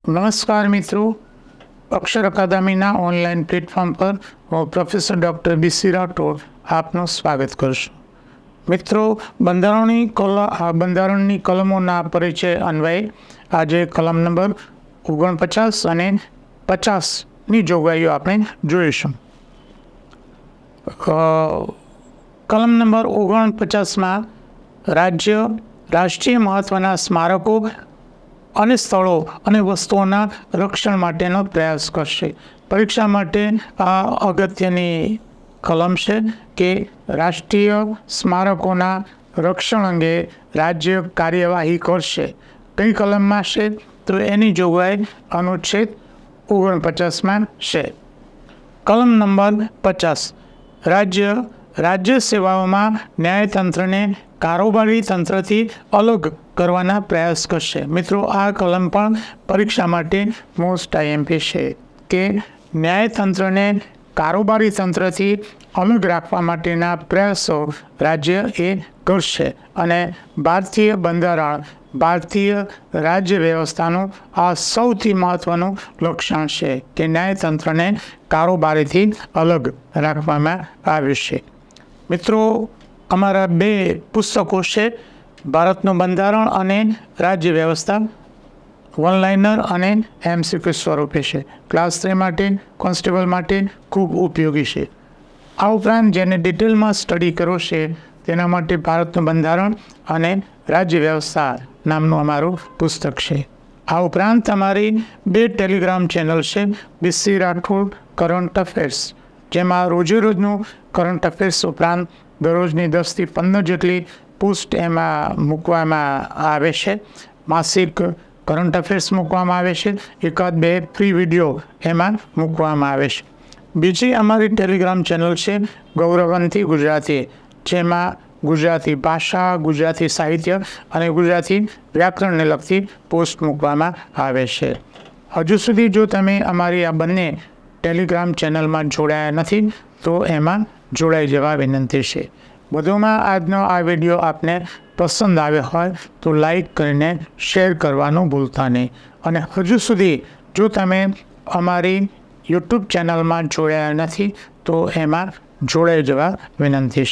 નમસ્કાર મિત્રો, અક્ષર અકાદમીના online platform પર હું પ્રોફેસર ડૉક્ટર BC રાઠોડ આપનું સ્વાગત કરું છું. મિત્રો, બંધારણની કલમોના પરિચય અન્વયે આજે કલમ નંબર 49 અને 50ની જોગવાઈઓ આપણે જોઈશું. કલમ નંબર 49માં રાષ્ટ્રીય મહત્ત્વના સ્મારકો અને સ્થળો અને વસ્તુઓના રક્ષણ માટેનો પ્રયાસ કરશે. પરીક્ષા માટે આ અગત્યની કલમ છે કે રાષ્ટ્રીય સ્મારકોના રક્ષણ અંગે રાજ્ય કાર્યવાહી કરશે. કઈ કલમમાં છે તો એની જોગવાઈ અનુચ્છેદ 49માં છે. કલમ નંબર 50 રાજ્ય સેવાઓમાં ન્યાયતંત્રને કારોબારી તંત્રથી અલગ કરવાના પ્રયાસ કરશે. મિત્રો, આ કલમ પણ પરીક્ષા માટે મોસ્ટ IMP છે કે ન્યાયતંત્રને કારોબારી તંત્રથી અલગ રાખવા માટેના પ્રયાસો રાજ્ય એ કરશે અને ભારતીય બંધારણ ભારતીય રાજ્ય વ્યવસ્થાનું આ સૌથી મહત્ત્વનું લક્ષણ છે કે ન્યાયતંત્રને કારોબારીથી અલગ રાખવામાં આવ્યું છે. મિત્રો, અમારા 2 પુસ્તકો છે, ભારતનું બંધારણ અને રાજ્ય વ્યવસ્થા, ઓનલાઇનર અને MCQ સ્વરૂપે છે. ક્લાસ 3 માટે, કોન્સ્ટેબલ માટે ખૂબ ઉપયોગી છે. આ ઉપરાંત જેને ડિટેલમાં સ્ટડી કરવો છે તેના માટે ભારતનું બંધારણ અને રાજ્ય વ્યવસ્થા નામનું અમારું પુસ્તક છે. આ ઉપરાંત અમારી 2 ટેલિગ્રામ ચેનલ છે, BC રાઠોડ કરંટ અફેર્સ, જેમાં રોજેરોજનું કરંટ અફેર્સ ઉપરાંત દરરોજની 10 થી 15 જેટલી પોસ્ટ એમાં મૂકવામાં આવે છે. માસિક કરંટ અફેર્સ મૂકવામાં આવે છે. 1-2 ફ્રી વિડીયો એમાં મૂકવામાં આવે છે. બીજી અમારી ટેલિગ્રામ ચેનલ છે ગૌરવંતી ગુજરાતી, જેમાં ગુજરાતી ભાષા, ગુજરાતી સાહિત્ય અને ગુજરાતી વ્યાકરણને લગતી પોસ્ટ મૂકવામાં આવે છે. હજુ સુધી જો તમે અમારી આ બંને ટેલિગ્રામ ચેનલમાં જોડાયા નથી તો એમાં જોડાઈ જવા વિનંતી છે. વધુમાં આજનો આ વિડીયો આપને પસંદ આવ્યો હોય તો લાઈક કરીને શેર કરવાનું ભૂલતા નહીં. અને હજુ સુધી જો તમે અમારી YouTube ચેનલમાં જોડાયા નથી તો એમાં જોડાઈ જવા વિનંતી છે.